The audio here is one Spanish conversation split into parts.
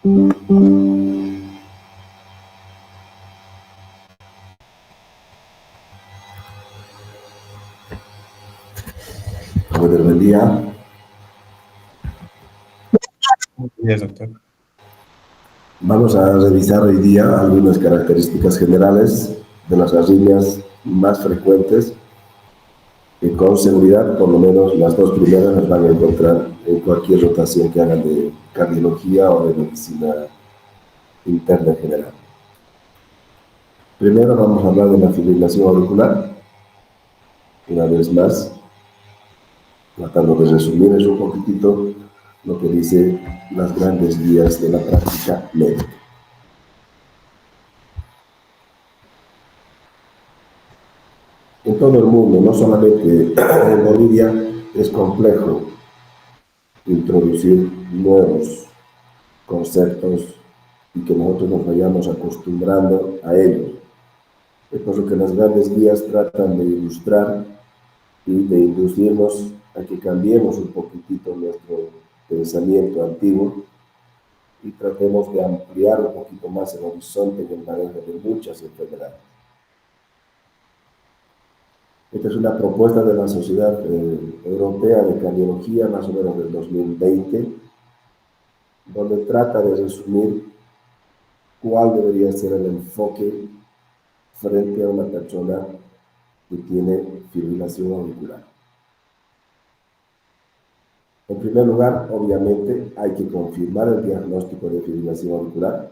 Buen día. Días, doctor. Vamos a revisar hoy día algunas características generales de las arritmias más frecuentes que con seguridad, por lo menos las dos primeras, las van a encontrar en cualquier rotación que hagan de cardiología o de medicina interna en general. Primero vamos a hablar de la fibrilación auricular. Una vez más, tratando de resumir un poquitito lo que dice las grandes guías de la práctica médica. En todo el mundo, no solamente en Bolivia, es complejo introducir nuevos conceptos y que nosotros nos vayamos acostumbrando a ellos. Es por eso que las grandes guías tratan de ilustrar y de inducirnos a que cambiemos un poquitito nuestro pensamiento antiguo y tratemos de ampliar un poquito más el horizonte en el manejo de muchas enfermedades. Esta es una propuesta de la Sociedad Europea de Cardiología, más o menos del 2020, donde trata de resumir cuál debería ser el enfoque frente a una persona que tiene fibrilación auricular. En primer lugar, obviamente, hay que confirmar el diagnóstico de fibrilación auricular.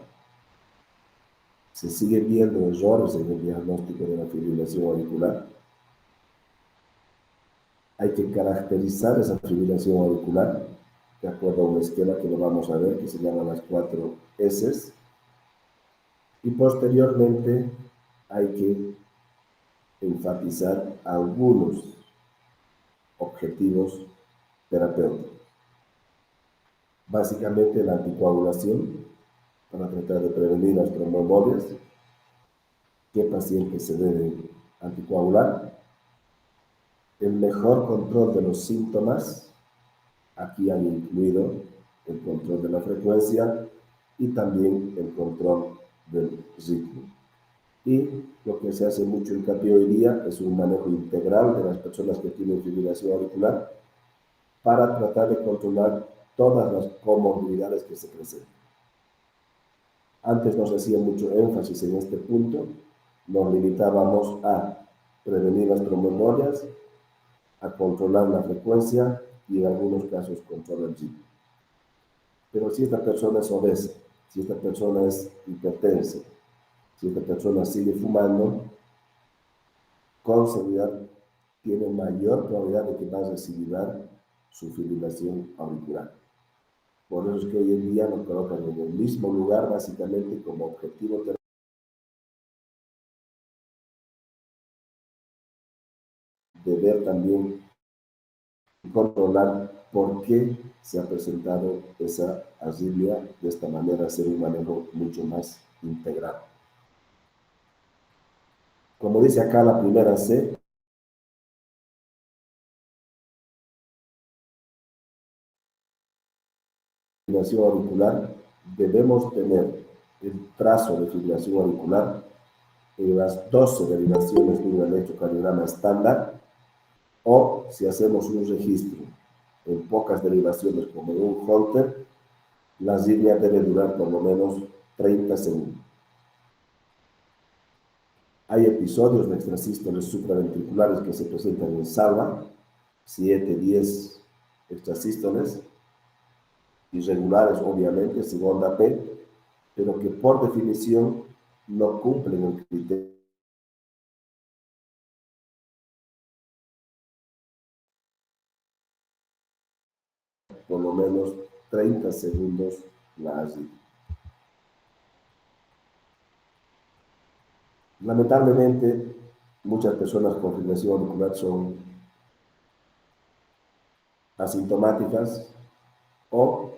Se siguen viendo errores en el diagnóstico de la fibrilación auricular. Hay que caracterizar esa fibrilación auricular de acuerdo a un esquema que lo vamos a ver, que se llama las 4 S. Y posteriormente hay que enfatizar algunos objetivos terapéuticos. Básicamente la anticoagulación, para tratar de prevenir las tromboembolias. ¿Qué pacientes se deben anticoagular? El mejor control de los síntomas. Aquí han incluido el control de la frecuencia y también el control del ritmo. Y lo que se hace mucho hincapié hoy día es un manejo integral de las personas que tienen fibrilación auricular para tratar de controlar todas las comorbilidades que se presentan. Antes nos hacía mucho énfasis en este punto, nos limitábamos a prevenir las tromboembolias, a controlar la frecuencia y en algunos casos controlar el ritmo. Pero si esta persona es obesa, si esta persona es hipertensa, si esta persona sigue fumando, con seguridad tiene mayor probabilidad de que va a recibir su fibrilación auricular. Por eso es que hoy en día nos colocan en el mismo lugar, básicamente como objetivo de ver también y controlar por qué se ha presentado esa arritmia, de esta manera hacer un manejo mucho más integral. Como dice acá la primera C, fibrilación auricular, debemos tener el trazo de fibrilación auricular en las 12 derivaciones de un electrocardiograma estándar, o si hacemos un registro en pocas derivaciones como en un Holter, la arritmia debe durar por lo menos 30 segundos. Hay episodios de extrasístoles supraventriculares que se presentan en salva, 7, 10 extrasístoles, irregulares obviamente, según onda P, pero que por definición no cumplen el criterio. Por lo menos 30 segundos la arritmia. Lamentablemente, muchas personas con fibrilación auricular son asintomáticas o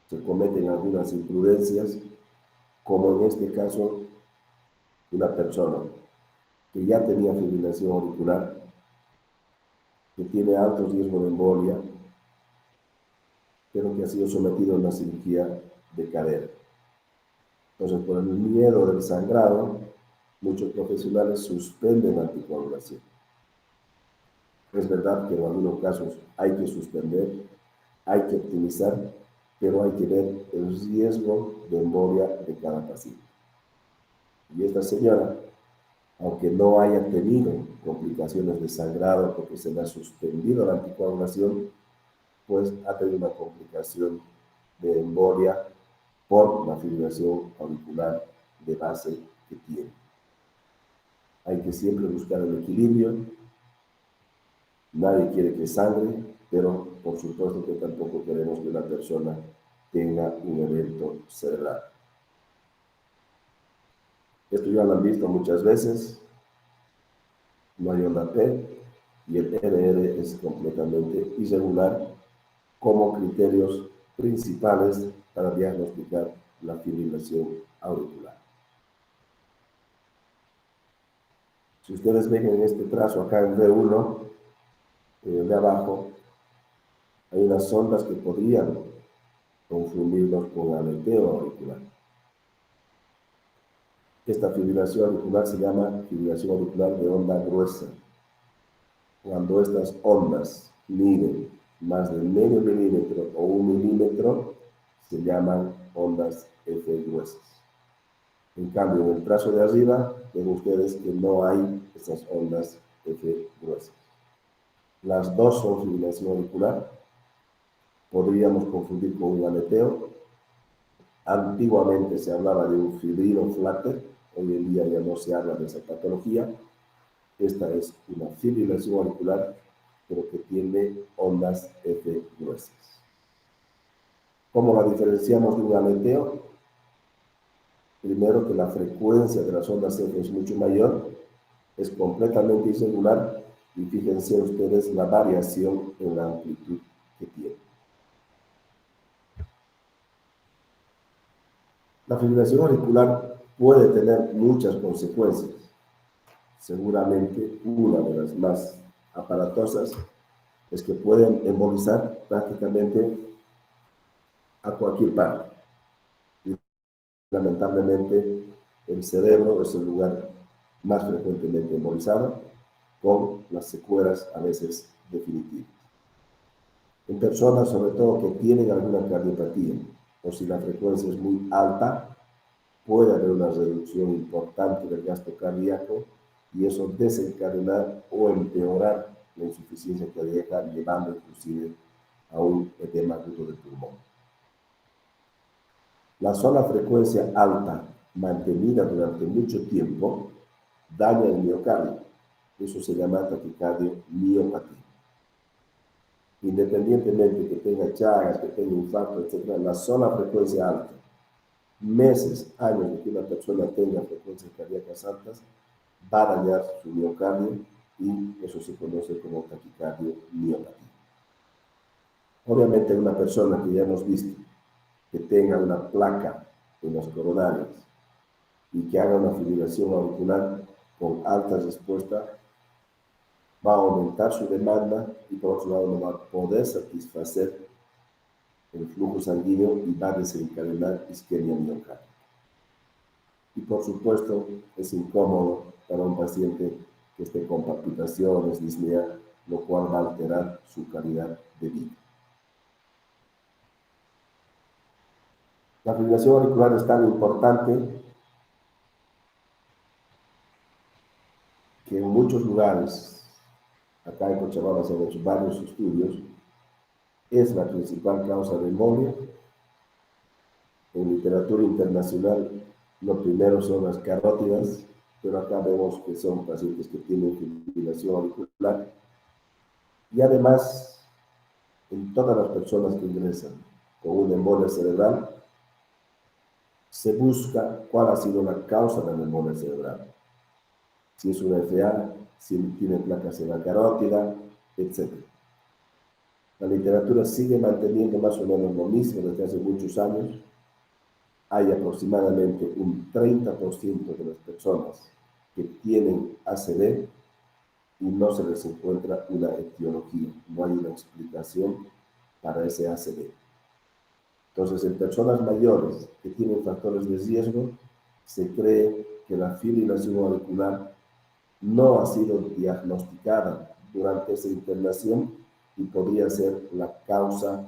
se cometen algunas imprudencias, como en este caso una persona que ya tenía fibrilación auricular, que tiene alto riesgo de embolia, pero que ha sido sometido a una cirugía de cadera. Entonces, por el miedo del sangrado, muchos profesionales suspenden la anticoagulación. Es verdad que en algunos casos hay que suspender, hay que optimizar, pero hay que ver el riesgo de embolia de cada paciente. Y esta señora, aunque no haya tenido complicaciones de sangrado porque se le ha suspendido la anticoagulación, pues ha tenido una complicación de embolia por la fibrilación auricular de base que tiene. Hay que siempre buscar el equilibrio. Nadie quiere que sangre, pero por supuesto que tampoco queremos que una persona tenga un evento cerebral. Esto ya lo han visto muchas veces. No hay onda P y el RR es completamente irregular como criterios principales para diagnosticar la fibrilación auricular. Si ustedes ven en este trazo acá en V1, de abajo, hay unas ondas que podrían confundirnos con aleteo auricular. Esta fibrilación auricular se llama fibrilación auricular de onda gruesa. Cuando estas ondas miden más de medio milímetro o 1 milímetro, se llaman ondas F gruesas. En cambio, en el trazo de arriba, ven ustedes que no hay esas ondas F gruesas. Las dos son fibrilación auricular. Podríamos confundir con un aleteo. Antiguamente se hablaba de un fibrilo flatter, hoy en día ya no se habla de esa patología. Esta es una fibrilación auricular, pero que tiene ondas F gruesas. ¿Cómo la diferenciamos de un aleteo? Primero, que la frecuencia de las ondas F es mucho mayor, es completamente irregular, y fíjense ustedes la variación en la amplitud que tiene. La fibrilación auricular puede tener muchas consecuencias. Seguramente una de las más aparatosas es que pueden embolizar prácticamente a cualquier parte. Y lamentablemente el cerebro es el lugar más frecuentemente embolizado, con las secuelas a veces definitivas. En personas sobre todo que tienen alguna cardiopatía, o si la frecuencia es muy alta, puede haber una reducción importante del gasto cardíaco y eso desencadenar o empeorar la insuficiencia cardíaca, llevando inclusive a un edema agudo del pulmón. La sola frecuencia alta mantenida durante mucho tiempo daña el miocardio. Eso se llama taquicardio-miopatía. Independientemente que tenga chagas, que tenga infarto, etc., la sola frecuencia alta, meses, años de que una persona tenga frecuencias cardíacas altas, va a dañar su miocardio y eso se conoce como taquicardio-miopatía. Obviamente una persona que ya hemos visto que tenga una placa en las coronarias y que haga una fibrilación auricular con alta respuesta, va a aumentar su demanda y por otro lado no va a poder satisfacer el flujo sanguíneo y va a desencadenar isquemia miocárdica. Y por supuesto es incómodo para un paciente que esté con palpitaciones, disnea, lo cual va a alterar su calidad de vida. La fibrilación auricular es tan importante que en muchos lugares, acá en Cochabamba se han hecho varios estudios, es la principal causa de embolia. En literatura internacional, lo primero son las carótidas, pero acá vemos que son pacientes que tienen fibrilación auricular. Y además, en todas las personas que ingresan con una embolia cerebral, se busca cuál ha sido la causa de la embolia cerebral. Si es una FA, si tiene placas en la carótida, etc. La literatura sigue manteniendo más o menos lo mismo desde hace muchos años. Hay aproximadamente un 30% de las personas que tienen ACV y no se les encuentra una etiología, no hay una explicación para ese ACV. Entonces, en personas mayores que tienen factores de riesgo, se cree que la fibrilación auricular no ha sido diagnosticada durante esa internación y podría ser la causa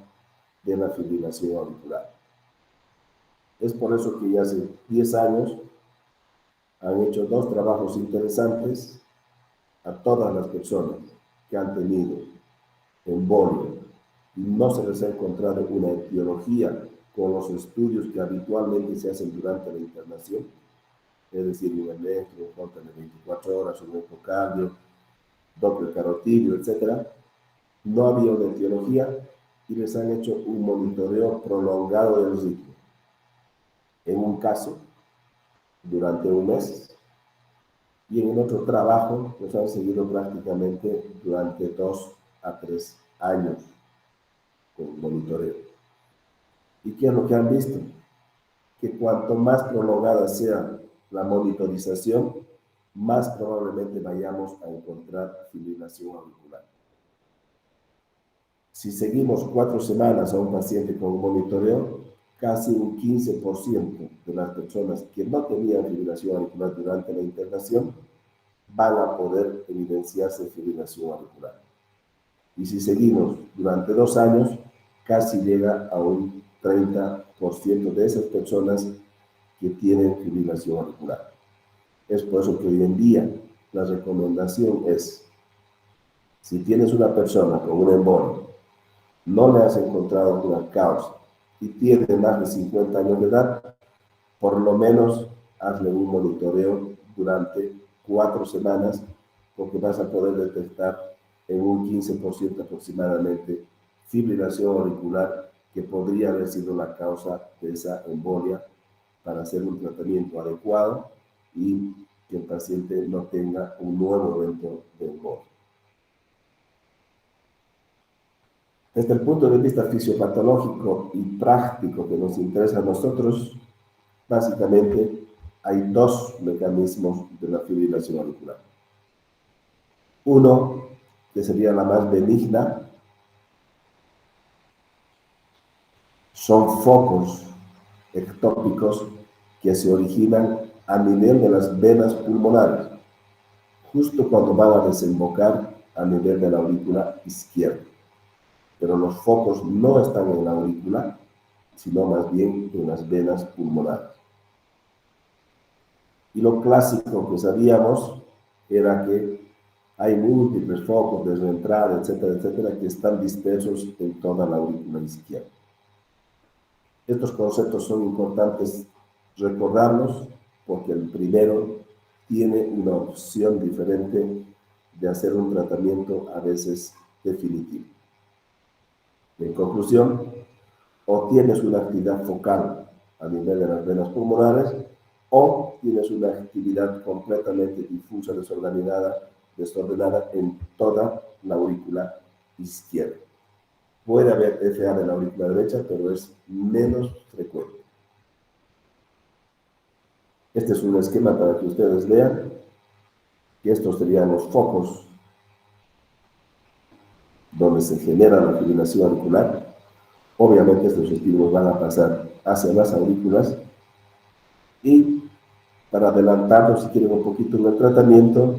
de la fibrilación auricular. Es por eso que ya hace 10 años han hecho 2 trabajos interesantes a todas las personas que han tenido embolia y no se les ha encontrado una etiología con los estudios que habitualmente se hacen durante la internación, es decir, un electro, un corte de 24 horas, un ecocardio, doppler carotidio, etc. No había una etiología y les han hecho un monitoreo prolongado del ritmo. En un caso, durante un mes, y en el otro trabajo los han seguido prácticamente durante 2 a 3 años con monitoreo. ¿Y qué es lo que han visto? Que cuanto más prolongada sea la monitorización, más probablemente vayamos a encontrar fibrilación auricular. Si seguimos 4 semanas a un paciente con un monitoreo, casi un 15% de las personas que no tenían fibrilación auricular durante la internación van a poder evidenciarse fibrilación auricular. Y si seguimos durante 2 años, casi llega a un 30% de esas personas que tienen fibrilación auricular. Es por eso que hoy en día la recomendación es, si tienes una persona con un embolio, no le has encontrado una causa y tiene más de 50 años de edad, por lo menos hazle un monitoreo durante 4 semanas, porque vas a poder detectar en un 15% aproximadamente fibrilación auricular que podría haber sido la causa de esa embolia, para hacer un tratamiento adecuado y que el paciente no tenga un nuevo evento de embolia. Desde el punto de vista fisiopatológico y práctico que nos interesa a nosotros, básicamente hay 2 mecanismos de la fibrilación auricular. Uno, que sería la más benigna, son focos ectópicos que se originan a nivel de las venas pulmonares, justo cuando van a desembocar a nivel de la aurícula izquierda. Pero los focos no están en la aurícula, sino más bien en las venas pulmonares. Y lo clásico que sabíamos era que hay múltiples focos de reentrada, etcétera, etcétera, que están dispersos en toda la aurícula izquierda. Estos conceptos son importantes recordarlos porque el primero tiene una opción diferente de hacer un tratamiento a veces definitivo. En conclusión, o tienes una actividad focal a nivel de las venas pulmonares, o tienes una actividad completamente difusa, desordenada en toda la aurícula izquierda. Puede haber FA de la aurícula derecha, pero es menos frecuente. Este es un esquema para que ustedes vean que estos serían los focos donde se genera la fibrilación auricular. Obviamente estos estímulos van a pasar hacia las aurículas y para adelantarnos, si quieren, un poquito en el tratamiento,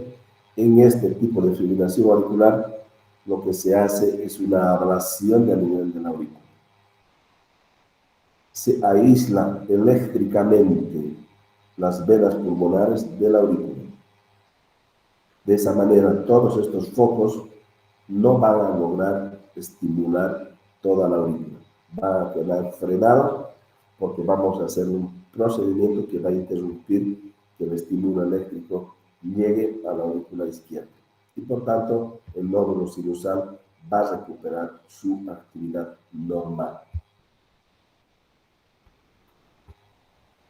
en este tipo de fibrilación auricular, lo que se hace es una ablación a nivel de la aurícula. Se aísla eléctricamente las venas pulmonares de la aurícula. De esa manera, todos estos focos no van a lograr estimular toda la aurícula. Van a quedar frenados porque vamos a hacer un procedimiento que va a interrumpir que el estímulo eléctrico llegue a la aurícula izquierda. Y por tanto, el nódulo sinusal va a recuperar su actividad normal.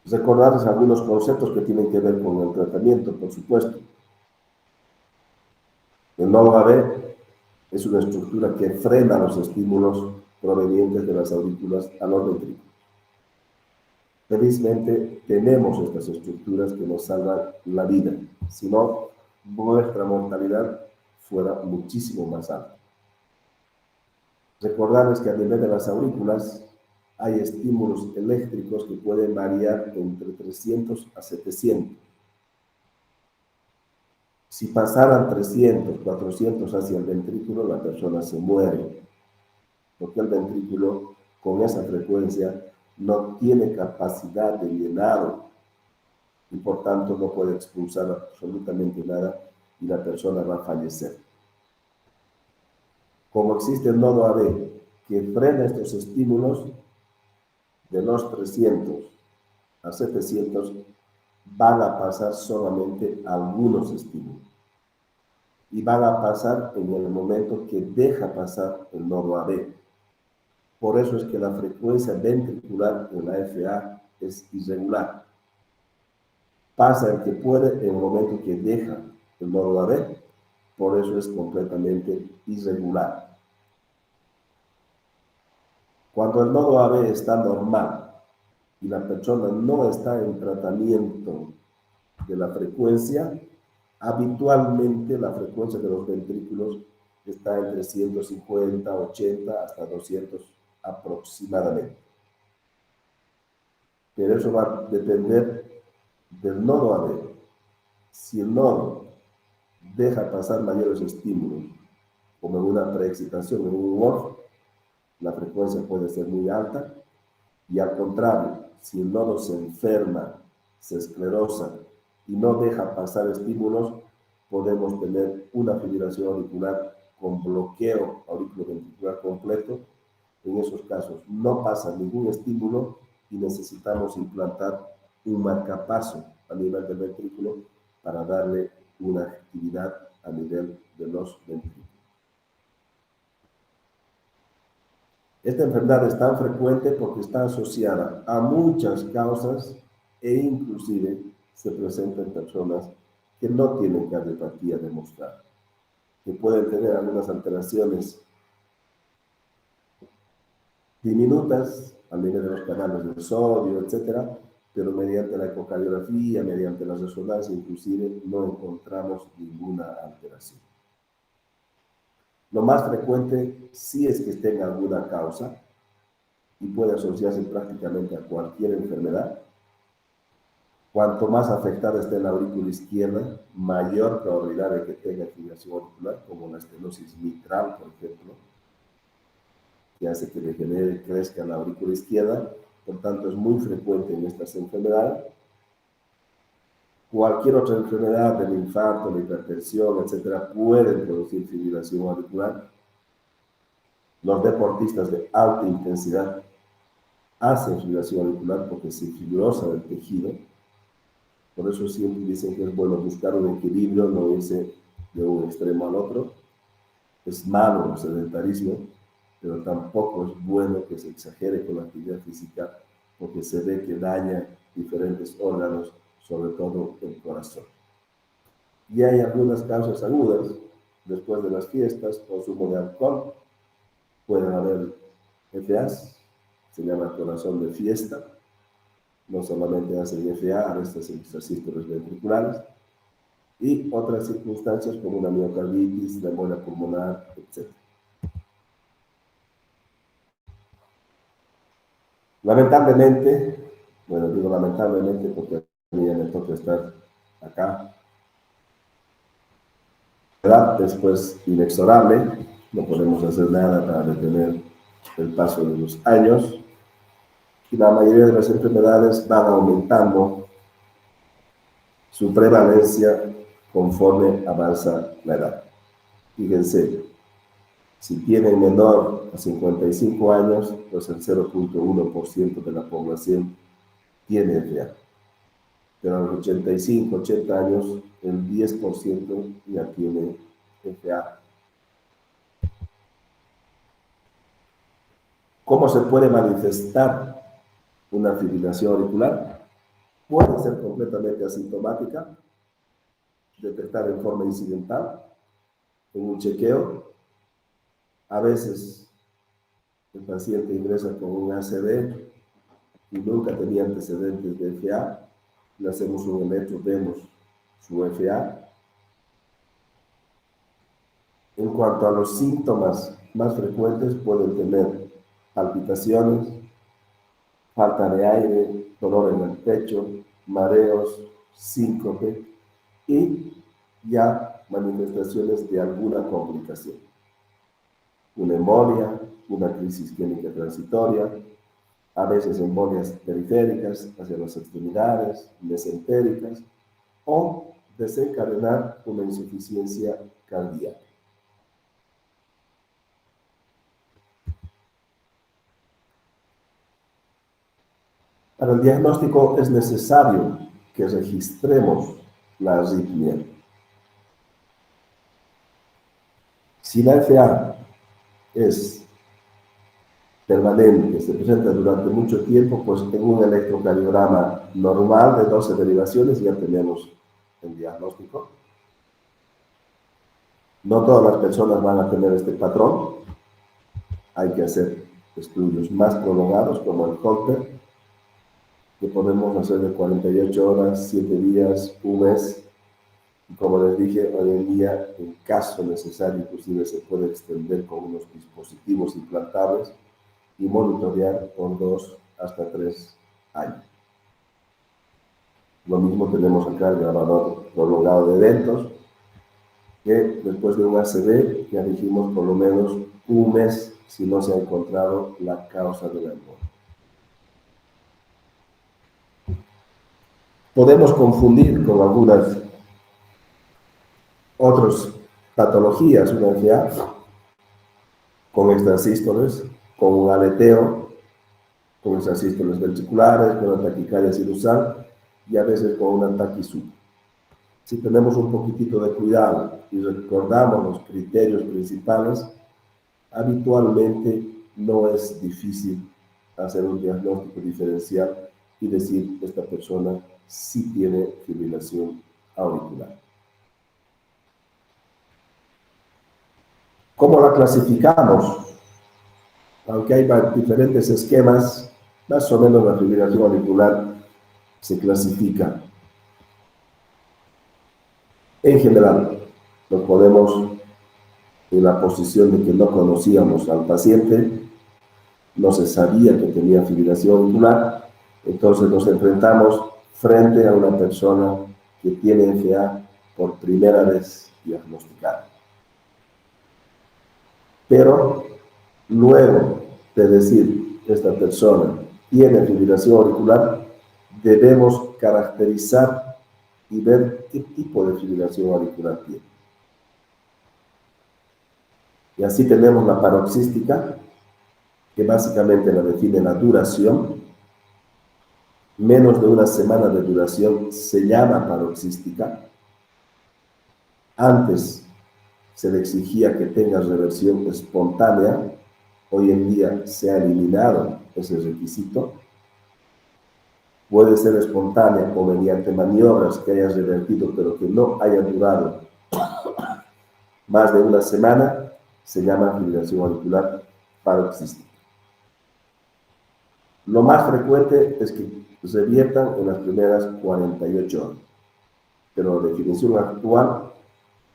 Recordarles algunos conceptos que tienen que ver con el tratamiento, por supuesto. El nódulo AB es una estructura que frena los estímulos provenientes de las aurículas a los ventrículos. Felizmente tenemos estas estructuras que nos salvan la vida, si no, nuestra mortalidad fuera muchísimo más alta. Recordarles que a nivel de las aurículas hay estímulos eléctricos que pueden variar entre 300 a 700. Si pasaran 300, 400 hacia el ventrículo, la persona se muere, porque el ventrículo con esa frecuencia no tiene capacidad de llenado y por tanto no puede expulsar absolutamente nada y la persona va a fallecer. Como existe el nodo AB que frena estos estímulos, de los 300 a 700 van a pasar solamente algunos estímulos y van a pasar en el momento que deja pasar el nodo AB. Por eso es que la frecuencia ventricular en la FA es irregular. Pasa el que puede en el momento que deja el nodo AB, por eso es completamente irregular. Cuando el nodo AB está normal y la persona no está en tratamiento de la frecuencia, habitualmente la frecuencia de los ventrículos está entre 150, 80 hasta 200 aproximadamente. Pero eso va a depender del nodo AB. Si el nodo deja pasar mayores estímulos, como en una preexcitación, en un humor, la frecuencia puede ser muy alta, y al contrario, si el nodo se enferma, se esclerosa y no deja pasar estímulos, podemos tener una fibrilación auricular con bloqueo auriculoventricular completo. En esos casos no pasa ningún estímulo y necesitamos implantar un marcapaso a nivel del ventrículo para darle una actividad a nivel de los ventrículos. Esta enfermedad es tan frecuente porque está asociada a muchas causas e inclusive se presenta en personas que no tienen cardiopatía demostrada, que pueden tener algunas alteraciones diminutas a nivel de los canales de sodio, etcétera, pero mediante la ecocardiografía, mediante la resonancia inclusive, no encontramos ninguna alteración. Lo más frecuente sí es que tenga alguna causa y puede asociarse prácticamente a cualquier enfermedad. Cuanto más afectada esté la aurícula izquierda, mayor probabilidad de que tenga fibrilación auricular, como la estenosis mitral, por ejemplo, que hace que degenere, crezca la aurícula izquierda. Por tanto, es muy frecuente en estas enfermedades. Cualquier otra enfermedad, del infarto, la hipertensión, etcétera, pueden producir fibrilación auricular. Los deportistas de alta intensidad hacen fibrilación auricular porque se fibrosa el tejido. Por eso siempre dicen que es bueno buscar un equilibrio, no irse de un extremo al otro. Es malo el sedentarismo, pero tampoco es bueno que se exagere con la actividad física porque se ve que daña diferentes órganos, sobre todo el corazón. Y hay algunas causas agudas, después de las fiestas, consumo de alcohol, pueden haber FAs, se llama corazón de fiesta, no solamente hacen FA, a veces extrasístoles ventriculares, y otras circunstancias como una miocarditis, la embolia pulmonar, etc. Lamentablemente, bueno, digo lamentablemente porque a mí ya me toca estar acá, la edad es pues inexorable, no podemos hacer nada para detener el paso de los años, y la mayoría de las enfermedades van aumentando su prevalencia conforme avanza la edad. Fíjense, si tienen menor a 55 años, pues el 0.1% de la población tiene FA. Pero a los 85, 80 años, el 10% ya tiene FA. ¿Cómo se puede manifestar una fibrilación auricular? Puede ser completamente asintomática, detectada en forma incidental, en un chequeo. A veces el paciente ingresa con un ACV y nunca tenía antecedentes de FA, le hacemos un electro, vemos su FA. En cuanto a los síntomas más frecuentes, pueden tener palpitaciones, falta de aire, dolor en el pecho, mareos, síncope y ya manifestaciones de alguna complicación. Una embolia, una crisis isquémica transitoria, a veces embolias periféricas hacia las extremidades, mesentéricas, o desencadenar una insuficiencia cardíaca. Para el diagnóstico es necesario que registremos la arritmia. Si la FA es permanente, se presenta durante mucho tiempo, pues en un electrocardiograma normal de 12 derivaciones ya tenemos el diagnóstico. No todas las personas van a tener este patrón. Hay que hacer estudios más prolongados, como el Holter, que podemos hacer de 48 horas, 7 días, un mes. Y como les dije, hoy en día, en caso necesario, inclusive se puede extender con unos dispositivos implantables y monitorear por 2 hasta 3 años. Lo mismo tenemos acá el grabador prolongado de eventos, que después de un ACV, ya dijimos por lo menos un mes si no se ha encontrado la causa de la embolia. Podemos confundir con algunas otras patologías, una FA, con extrasístoles, con un aleteo, con extrasístoles ventriculares, con una taquicardia sinusal y a veces con una taquisub. Si tenemos un poquitito de cuidado y recordamos los criterios principales, habitualmente no es difícil hacer un diagnóstico diferencial y decir esta persona sí tiene fibrilación auricular. ¿Cómo la clasificamos? Aunque hay diferentes esquemas, más o menos la fibrilación auricular se clasifica. En general, lo podemos en la posición de que no conocíamos al paciente, no se sabía que tenía fibrilación auricular, entonces nos enfrentamos frente a una persona que tiene FA por primera vez diagnosticada. Pero luego de decir que esta persona tiene fibrilación auricular, debemos caracterizar y ver qué tipo de fibrilación auricular tiene. Y así tenemos la paroxística, que básicamente la define la duración. Menos de una semana de duración se llama paroxística. Antes se le exigía que tenga reversión espontánea. Hoy en día se ha eliminado ese requisito. Puede ser espontánea o mediante maniobras que haya revertido, pero que no haya durado más de una semana, se llama fibrilación auricular paroxística. Lo más frecuente es que reviertan en las primeras 48 horas, pero la definición actual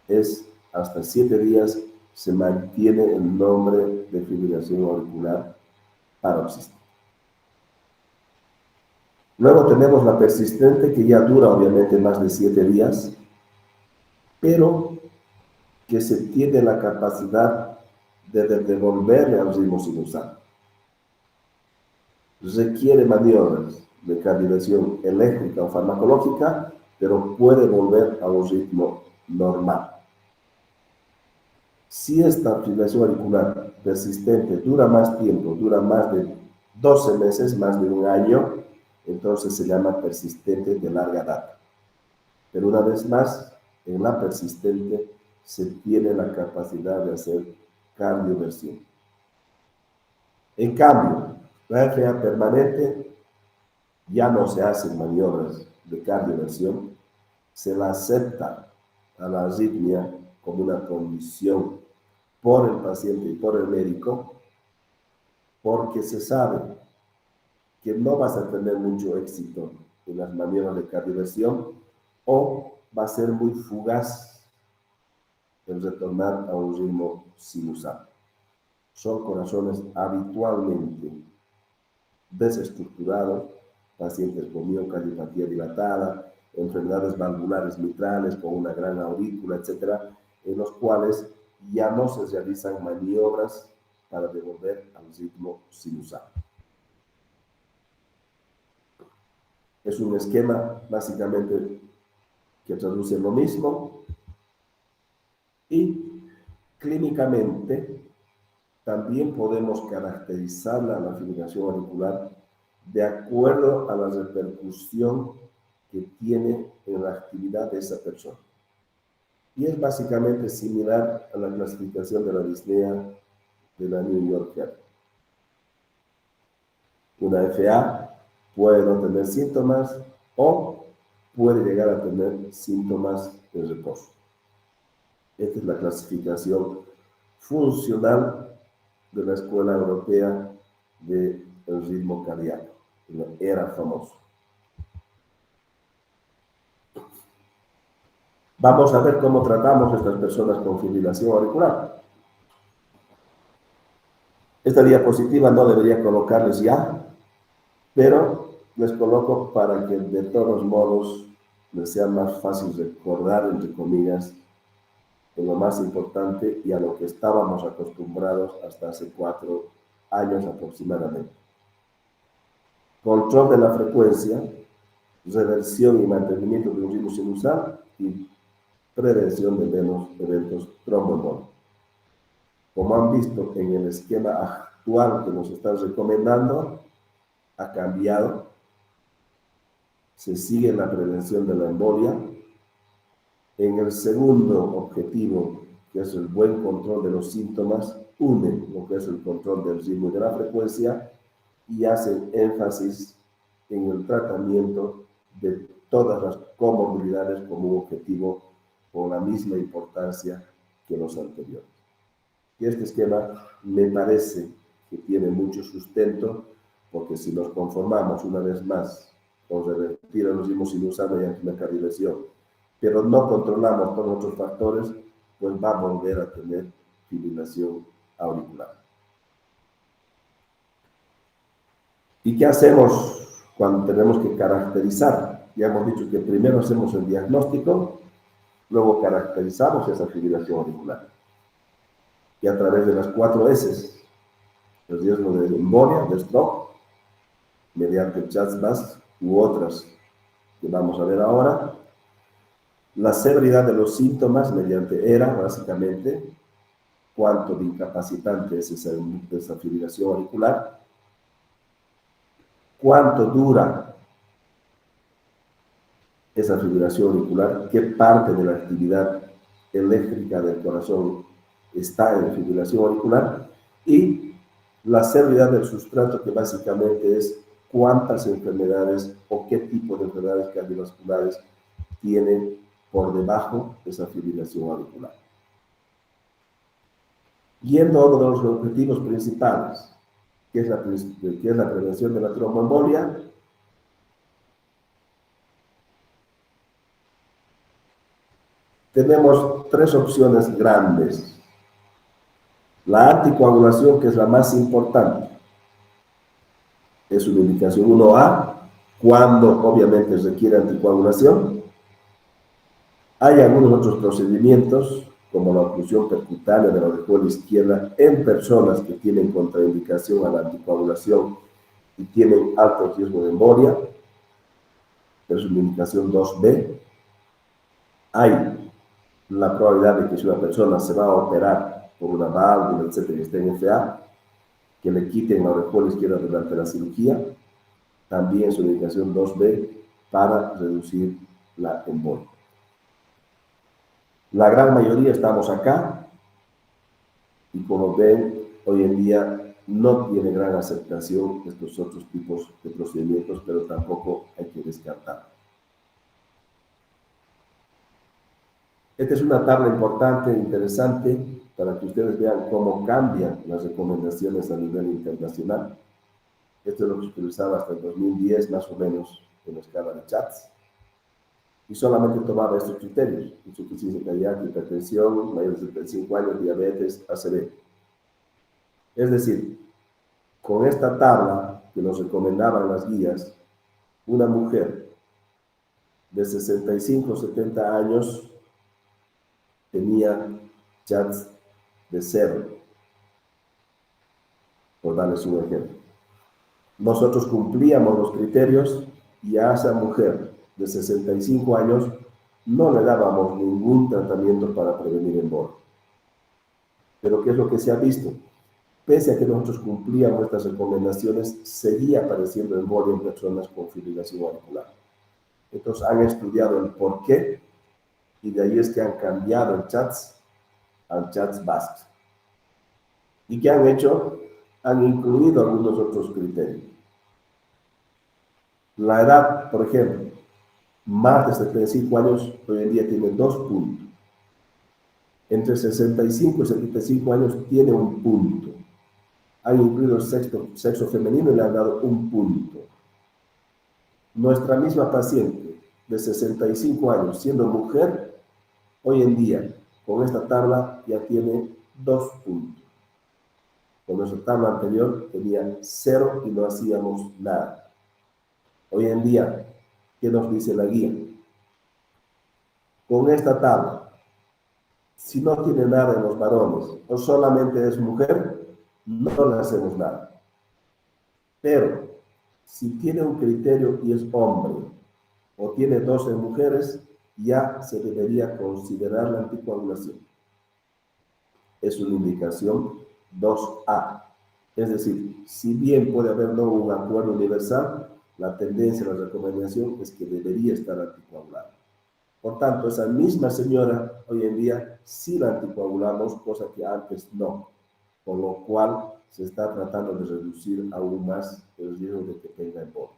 es hasta 7 días se mantiene el nombre de fibrilación auricular paroxística. Luego tenemos la persistente, que ya dura obviamente más de 7 días, pero que se tiene la capacidad de devolverle al ritmo sinusal. Requiere maniobras de cardioversión eléctrica o farmacológica, pero puede volver a un ritmo normal. Si esta fibrilación auricular persistente dura más tiempo, dura más de 12 meses, más de un año, entonces se llama persistente de larga data. Pero una vez más, en la persistente se tiene la capacidad de hacer cardioversión. En cambio, la FA permanente ya no se hacen maniobras de cardioversión, se la acepta a la arritmia como una condición por el paciente y por el médico, porque se sabe que no vas a tener mucho éxito en las maniobras de cardioversión o va a ser muy fugaz el retornar a un ritmo sinusal. Son corazones habitualmente desestructurado, pacientes con miocardiopatía dilatada, enfermedades valvulares mitrales con una gran aurícula, etcétera, en los cuales ya no se realizan maniobras para devolver al ritmo sinusal. Es un esquema básicamente que traduce lo mismo y clínicamente también podemos caracterizar la fibrilación auricular de acuerdo a la repercusión que tiene en la actividad de esa persona. Y es básicamente similar a la clasificación de la disnea de la New Yorker. Una FA puede no tener síntomas o puede llegar a tener síntomas de reposo. Esta es la clasificación funcional de la Escuela Europea del Ritmo Cardíaco, era famoso. Vamos a ver cómo tratamos a estas personas con fibrilación auricular. Esta diapositiva no debería colocarles ya, pero les coloco para que de todos modos les sea más fácil recordar, entre comillas, en lo más importante y a lo que estábamos acostumbrados hasta hace 4 años aproximadamente. Control de la frecuencia, reversión y mantenimiento de un ritmo sinusal y prevención de menos eventos tromboembólicos. Como han visto en el esquema actual que nos están recomendando, ha cambiado. Se sigue la prevención de la embolia. En el segundo objetivo, que es el buen control de los síntomas, une lo que es el control del ritmo y de la frecuencia y hacen énfasis en el tratamiento de todas las comorbilidades como un objetivo con la misma importancia que los anteriores. Y este esquema me parece que tiene mucho sustento, porque si nos conformamos una vez más con revertir el ritmo sinusal mediante una cardiolesión, pero no controlamos todos los otros factores, pues va a volver a tener fibrilación auricular. ¿Y qué hacemos cuando tenemos que caracterizar? Ya hemos dicho que primero hacemos el diagnóstico, luego caracterizamos esa fibrilación auricular. Y a través de las 4 S, el riesgo de embolia, de stroke, mediante el CHADS-VASc u otras que vamos a ver ahora, la severidad de los síntomas mediante ERA, básicamente, cuánto de incapacitante es esa fibrilación auricular, cuánto dura esa fibrilación auricular, qué parte de la actividad eléctrica del corazón está en fibrilación auricular, y la severidad del sustrato, que básicamente es cuántas enfermedades o qué tipo de enfermedades cardiovasculares tienen por debajo de esa fibrilación auricular. Yendo a uno de los objetivos principales, que es la prevención de la tromboembolia, tenemos 3 opciones grandes. La anticoagulación, que es la más importante, es una indicación 1A, cuando obviamente requiere anticoagulación. Hay algunos otros procedimientos, como la oclusión percutánea de la aurícula izquierda en personas que tienen contraindicación a la anticoagulación y tienen alto riesgo de embolia, es una indicación 2B. Hay la probabilidad de que si una persona se va a operar por una válvula, etcétera, y esté en FA, que le quiten la aurícula izquierda durante la cirugía, también es una indicación 2B para reducir la embolia. La gran mayoría estamos acá y, como ven, hoy en día no tiene gran aceptación estos otros tipos de procedimientos, pero tampoco hay que descartar. Esta es una tabla importante e interesante para que ustedes vean cómo cambian las recomendaciones a nivel internacional. Esto es lo que se utilizaba hasta el 2010, más o menos, en la escala de CHADS. Y solamente tomaba estos criterios: insuficiencia cardíaca, hipertensión, mayores de 35 años, diabetes, ACV. Es decir, con esta tabla que nos recomendaban las guías, una mujer de 65 o 70 años tenía chats de 0, por darles un ejemplo. Nosotros cumplíamos los criterios y a esa mujer de 65 años no le dábamos ningún tratamiento para prevenir embolia. Pero ¿qué es lo que se ha visto? Pese a que nosotros cumplíamos estas recomendaciones, seguía apareciendo embolia en personas con fibrilación auricular. Entonces han estudiado el por qué y de ahí es que han cambiado el chats al chats BASC. ¿Y qué han hecho? Han incluido algunos otros criterios. La edad, por ejemplo, más de 75 años hoy en día tiene 2 puntos. Entre 65 y 75 años tiene 1 punto. Han incluido el sexo femenino y le han dado 1 punto. Nuestra misma paciente de 65 años, siendo mujer, hoy en día, con esta tabla ya tiene 2 puntos. Con nuestra tabla anterior tenía 0 y no hacíamos nada. Hoy en día, ¿qué nos dice la guía? Con esta tabla, si no tiene nada en los varones o solamente es mujer, no le hacemos nada. Pero si tiene un criterio y es hombre o tiene 12 mujeres, ya se debería considerar la anticoagulación. Es una indicación 2A. Es decir, si bien puede haber no un acuerdo universal, la tendencia, la recomendación es que debería estar anticoagulada. Por tanto, esa misma señora hoy en día sí la anticoagulamos, cosa que antes no, con lo cual se está tratando de reducir aún más el riesgo de que tenga embolia.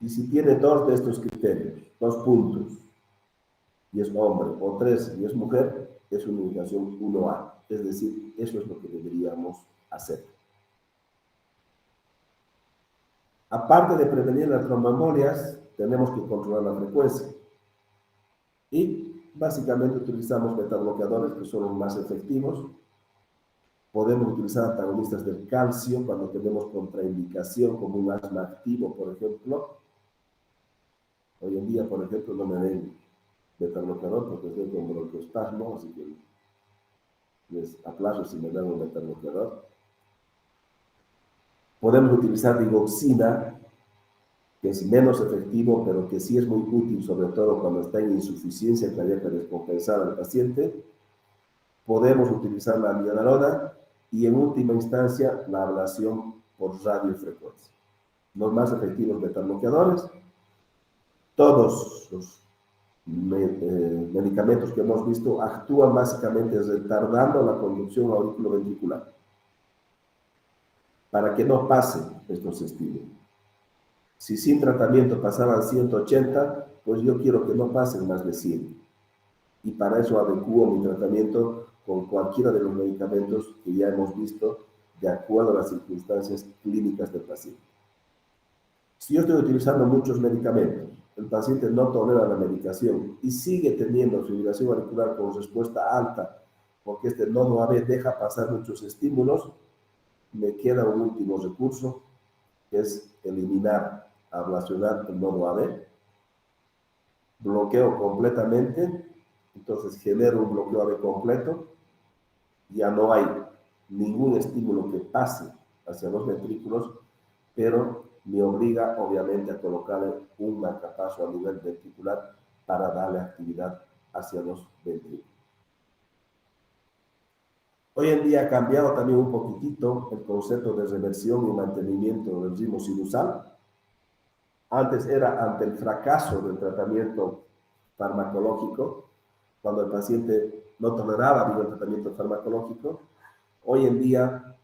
Y si tiene 2 de estos criterios, 2 puntos, y es hombre, o 3 y es mujer, es una indicación 1A. Es decir, eso es lo que deberíamos hacer. Aparte de prevenir las tromboembolias, tenemos que controlar la frecuencia. Y básicamente utilizamos betabloqueadores que son los más efectivos. Podemos utilizar antagonistas del calcio cuando tenemos contraindicación, como un asma activo, por ejemplo. Hoy en día, por ejemplo, no me den betabloqueador porque estoy con broncoespasmo, así que les aplazo si me dan un betabloqueador. Podemos utilizar digoxina, que es menos efectivo, pero que sí es muy útil, sobre todo cuando está en insuficiencia cardíaca descompensada al paciente. Podemos utilizar la amiodarona y en última instancia la ablación por radiofrecuencia. Los más efectivos betabloqueadores. Todos los medicamentos que hemos visto actúan básicamente retardando la conducción auriculoventricular para que no pasen estos estímulos. Si sin tratamiento pasaban 180, pues yo quiero que no pasen más de 100. Y para eso adecuo mi tratamiento con cualquiera de los medicamentos que ya hemos visto de acuerdo a las circunstancias clínicas del paciente. Si yo estoy utilizando muchos medicamentos, el paciente no tolera la medicación y sigue teniendo fibrilación auricular con respuesta alta, porque este nodo AB deja pasar muchos estímulos, me queda un último recurso, que es eliminar, ablacionar el nodo AB, bloqueo completamente, entonces genero un bloqueo AB completo, ya no hay ningún estímulo que pase hacia los ventrículos, pero me obliga obviamente a colocarle un marcapaso a nivel ventricular para darle actividad hacia los ventrículos. Hoy en día ha cambiado también un poquitito el concepto de reversión y mantenimiento del ritmo sinusal. Antes era ante el fracaso del tratamiento farmacológico, cuando el paciente no toleraba bien el tratamiento farmacológico. Hoy en día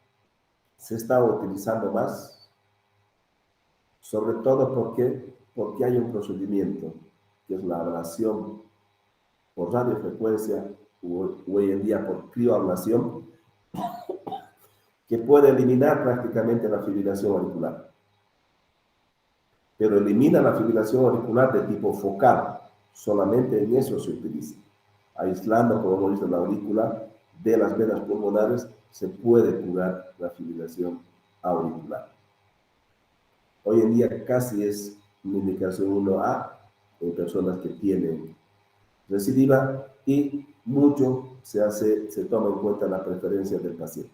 se está utilizando más, sobre todo porque hay un procedimiento, que es la ablación por radiofrecuencia, o hoy en día por crioablación, que puede eliminar prácticamente la fibrilación auricular. Pero elimina la fibrilación auricular de tipo focal, solamente en eso se utiliza. Aislando, como hemos visto, la aurícula de las venas pulmonares, se puede curar la fibrilación auricular. Hoy en día casi es una indicación 1A en personas que tienen recidiva y mucho se toma en cuenta la preferencia del paciente.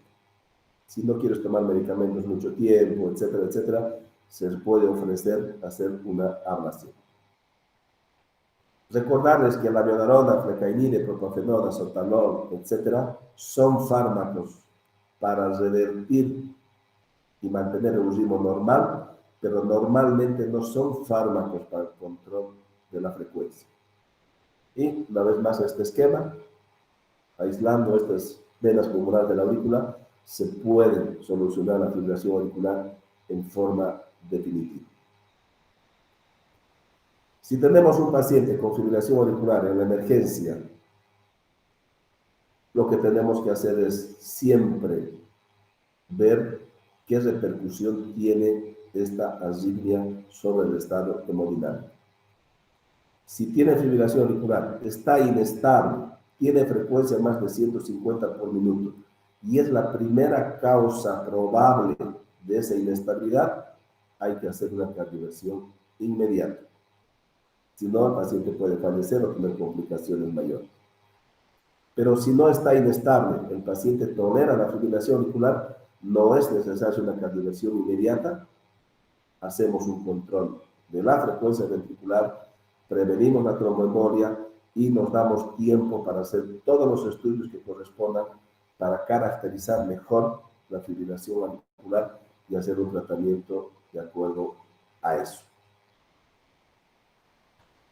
Si no quieres tomar medicamentos mucho tiempo, etcétera, etcétera, se puede ofrecer hacer una ablación. Recordarles que la amiodarona, flecainide, propafenona, sotalol, etcétera, son fármacos para revertir y mantener un ritmo normal, pero normalmente no son fármacos para el control de la frecuencia. Y una vez más este esquema, aislando estas venas pulmonares de la aurícula, se puede solucionar la fibrilación auricular en forma definitiva. Si tenemos un paciente con fibrilación auricular en la emergencia, lo que tenemos que hacer es siempre ver qué repercusión tiene esta arritmia sobre el estado hemodinámico. Si tiene fibrilación auricular, está inestable, tiene frecuencia más de 150 por minuto y es la primera causa probable de esa inestabilidad, hay que hacer una cardioversión inmediata. Si no, el paciente puede fallecer o tener complicaciones mayores. Pero si no está inestable, el paciente tolera la fibrilación auricular, no es necesaria una cardioversión inmediata, hacemos un control de la frecuencia ventricular, prevenimos la tromboembolia y nos damos tiempo para hacer todos los estudios que correspondan para caracterizar mejor la fibrilación auricular y hacer un tratamiento de acuerdo a eso.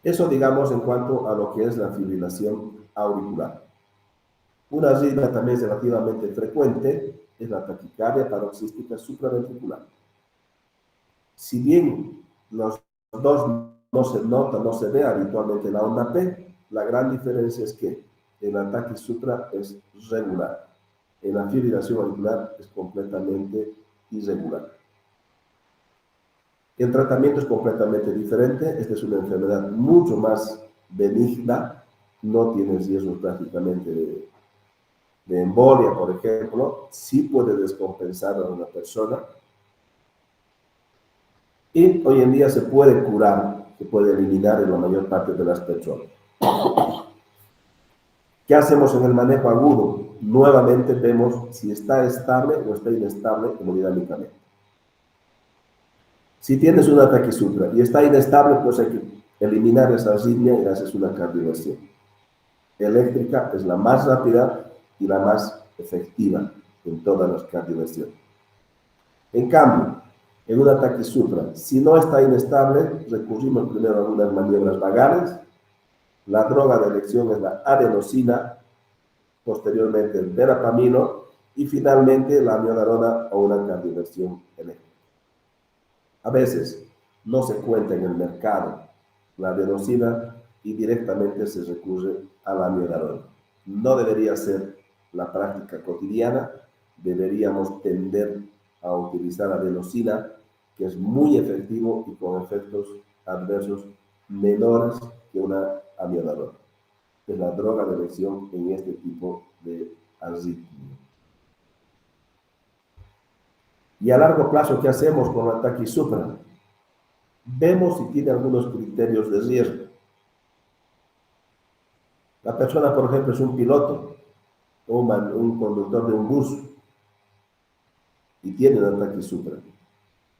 Eso, digamos, en cuanto a lo que es la fibrilación auricular. Una arritmia también relativamente frecuente es la taquicardia paroxística supraventricular. Si bien los dos no se nota, no se ve habitualmente en la onda P, la gran diferencia es que el ataque supra es regular, en la fibrilación auricular es completamente irregular. El tratamiento es completamente diferente, esta es una enfermedad mucho más benigna, no tiene riesgos prácticamente de embolia, por ejemplo, sí puede descompensar a una persona, y hoy en día se puede curar, se puede eliminar en la mayor parte de las personas. ¿Qué hacemos en el manejo agudo? Nuevamente vemos si está estable o está inestable hemodinámicamente. Si tienes un ataque supra y está inestable, pues hay que eliminar esa arritmia y haces una cardioversión. Eléctrica es la más rápida y la más efectiva en todas las cardioversiones. En cambio, en un ataque supra, si no está inestable, recurrimos primero a algunas maniobras vagales. La droga de elección es la adenosina, posteriormente el verapamilo y finalmente la amiodarona o una cardioversión eléctrica. A veces no se cuenta en el mercado la adenosina y directamente se recurre a la amiodarona. No debería ser la práctica cotidiana, deberíamos tender a utilizar adenosina, que es muy efectivo y con efectos adversos menores que una amiodarona. Es la droga de elección en este tipo de arritmia. Y a largo plazo, ¿qué hacemos con el ataque supra? Vemos si tiene algunos criterios de riesgo. La persona, por ejemplo, es un piloto o un conductor de un bus y tiene un ataque supra.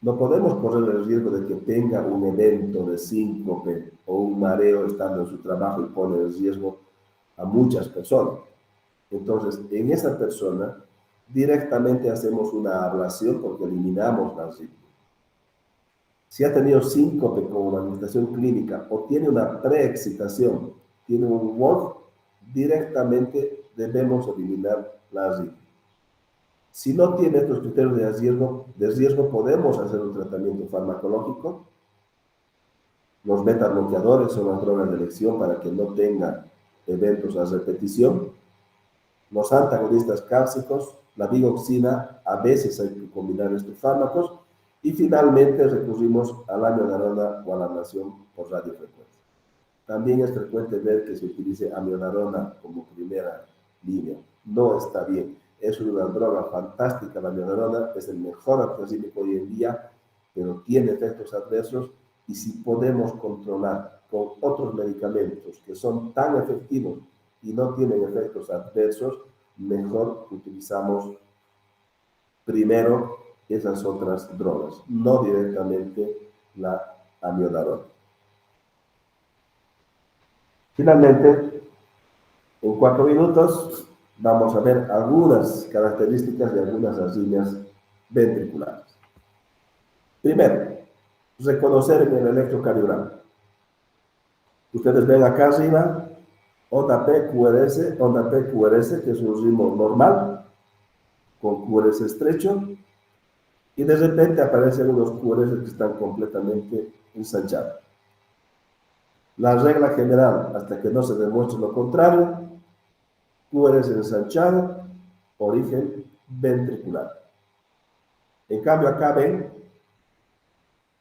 No podemos correr el riesgo de que tenga un evento de síncope o un mareo estando en su trabajo y pone en riesgo a muchas personas. Entonces, en esa persona directamente hacemos una ablación porque eliminamos la arritmia. Si ha tenido síncope como manifestación clínica o tiene una preexcitación, tiene un WORF, directamente debemos eliminar la arritmia. Si no tiene estos criterios de riesgo, podemos hacer un tratamiento farmacológico. Los beta bloqueadores son las drogas de elección para que no tenga eventos a repetición. Los antagonistas cálcicos, la digoxina, a veces hay que combinar estos fármacos. Y finalmente recurrimos a la amiodarona o a la ablación por radiofrecuencia. También es frecuente ver que se utilice amiodarona como primera línea. No está bien. Es una droga fantástica, la miodarona es el mejor antiarrítmico hoy en día, pero tiene efectos adversos y si podemos controlar con otros medicamentos que son tan efectivos y no tienen efectos adversos, mejor utilizamos primero esas otras drogas, no directamente la amiodarona. Finalmente, en 4 minutos vamos a ver algunas características de algunas arritmias ventriculares. Primero, reconocer en el electrocardiograma. Ustedes ven acá arriba, onda P-QRS, que es un ritmo normal, con QRS estrecho, y de repente aparecen unos QRS que están completamente ensanchados. La regla general, hasta que no se demuestre lo contrario, QRS ensanchado, origen ventricular. En cambio, acá ven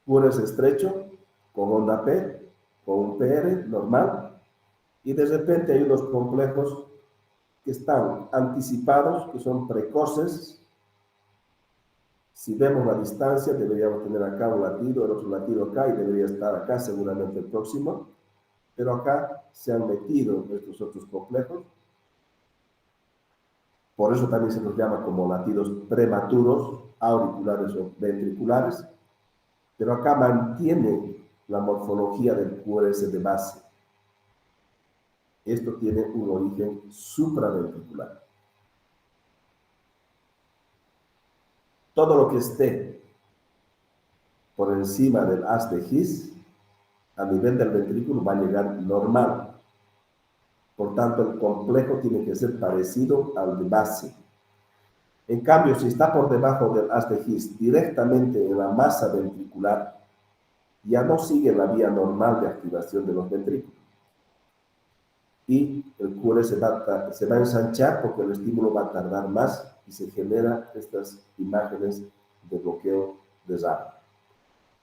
QRS estrecho, con onda P, con un PR normal, y de repente hay unos complejos que están anticipados, que son precoces. Si vemos la distancia, deberíamos tener acá un latido, el otro latido acá, y debería estar acá seguramente el próximo, pero acá se han metido estos otros complejos. Por eso también se los llama como latidos prematuros, auriculares o ventriculares, pero acá mantiene la morfología del QRS de base. Esto tiene un origen supraventricular. Todo lo que esté por encima del haz de His, a nivel del ventrículo, va a llegar normal. Por tanto, el complejo tiene que ser parecido al de base. En cambio, si está por debajo del haz de His, directamente en la masa ventricular, ya no sigue la vía normal de activación de los ventrículos. Y el QRS se va a ensanchar porque el estímulo va a tardar más y se generan estas imágenes de bloqueo de RAM.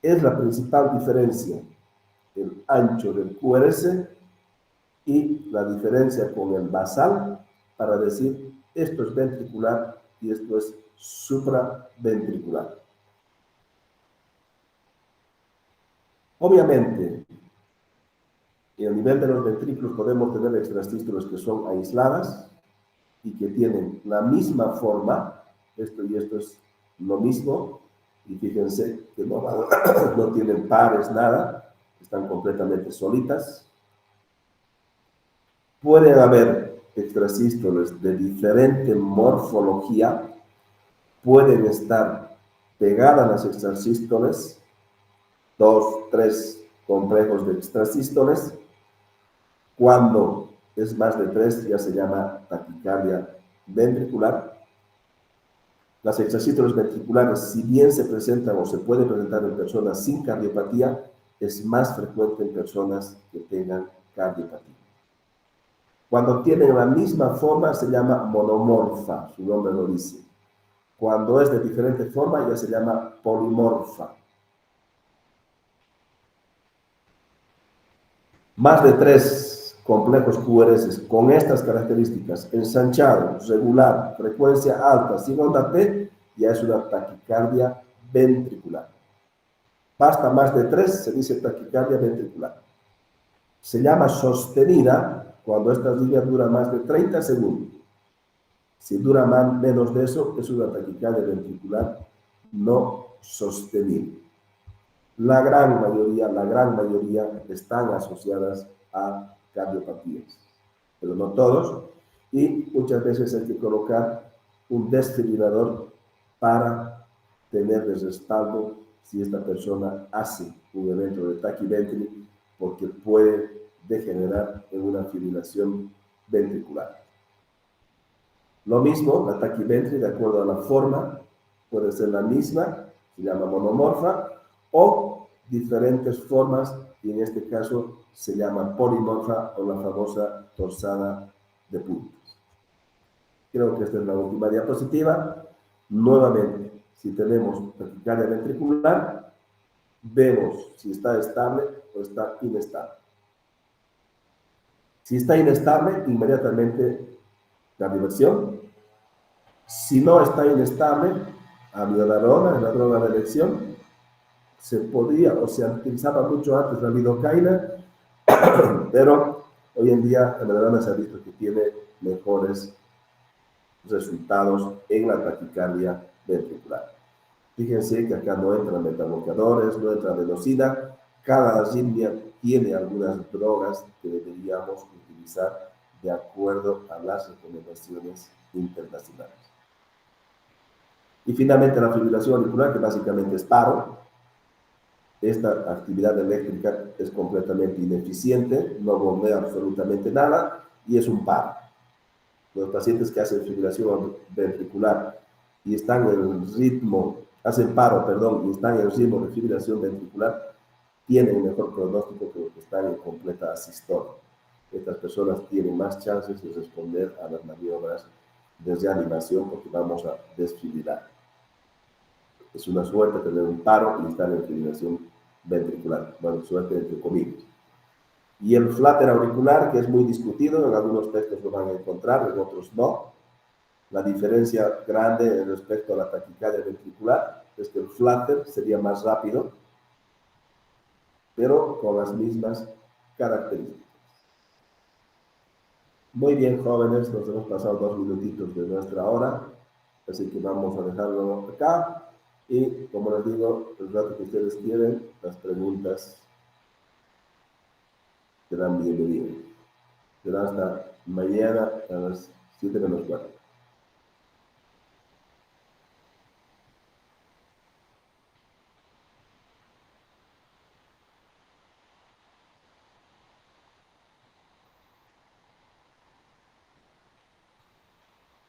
Es la principal diferencia, el ancho del QRS y la diferencia con el basal para decir esto es ventricular y esto es supraventricular. Obviamente, en el nivel de los ventrículos podemos tener extrasístoles que son aisladas y que tienen la misma forma, esto y esto es lo mismo, y fíjense que no tienen pares, nada, están completamente solitas. Pueden haber extrasístoles de diferente morfología, pueden estar pegadas las extrasístoles, 2, 3 complejos de extrasístoles. Cuando es más de 3 ya se llama taquicardia ventricular. Las extrasístoles ventriculares, si bien se presentan o se pueden presentar en personas sin cardiopatía, es más frecuente en personas que tengan cardiopatía. Cuando tienen la misma forma se llama monomorfa, su nombre lo dice. Cuando es de diferente forma ya se llama polimorfa. Más de 3 complejos QRS con estas características, ensanchado, regular, frecuencia alta, sin onda P, ya es una taquicardia ventricular. Basta más de 3, se dice taquicardia ventricular. Se llama sostenida cuando esta línea dura más de 30 segundos. Si dura menos de eso, es una taquicardia ventricular no sostenida. La gran mayoría están asociadas a cardiopatías, pero no todos, y muchas veces hay que colocar un desfibrilador para tener de respaldo si esta persona hace un evento de taquiventri, porque puede degenerar en una fibrilación ventricular. Lo mismo, la taquiventri, de acuerdo a la forma, puede ser la misma, se llama monomorfa, o diferentes formas, y en este caso se llama polimorfa o la famosa torsada de puntas. Creo que esta es la última diapositiva. Nuevamente, si tenemos taquicardia ventricular, vemos si está estable o está inestable. Si está inestable, inmediatamente la diversión. Si no está inestable, amiodarona, la droga de elección, se podía o se utilizaba mucho antes la lidocaína, pero hoy en día la amiodarona se ha visto que tiene mejores resultados en la taquicardia ventricular. Fíjense que acá no entran metabloqueadores, no entra adenosina. Cada arritmia tiene algunas drogas que deberíamos utilizar de acuerdo a las recomendaciones internacionales. Y finalmente la fibrilación auricular, que básicamente es paro. Esta actividad eléctrica es completamente ineficiente, no bombea absolutamente nada y es un paro. Los pacientes que hacen fibrilación ventricular y están en el ritmo, hacen paro, perdón, y están en el ritmo de fibrilación ventricular, tienen mejor pronóstico que los que están en completa asistolia. Estas personas tienen más chances de responder a las maniobras de reanimación porque vamos a desfibrilar. Es una suerte tener un paro y estar en fibrilación ventricular. Bueno, suerte entre comillas. Y el flutter auricular, que es muy discutido, en algunos textos lo van a encontrar, en otros no. La diferencia grande respecto a la taquicardia ventricular es que el flutter sería más rápido, pero con las mismas características. Muy bien, jóvenes, nos hemos pasado 2 minutitos de nuestra hora, así que vamos a dejarlo acá. Y como les digo, el rato que ustedes quieren, las preguntas serán bienvenidas. Será hasta mañana a las 7 menos 4.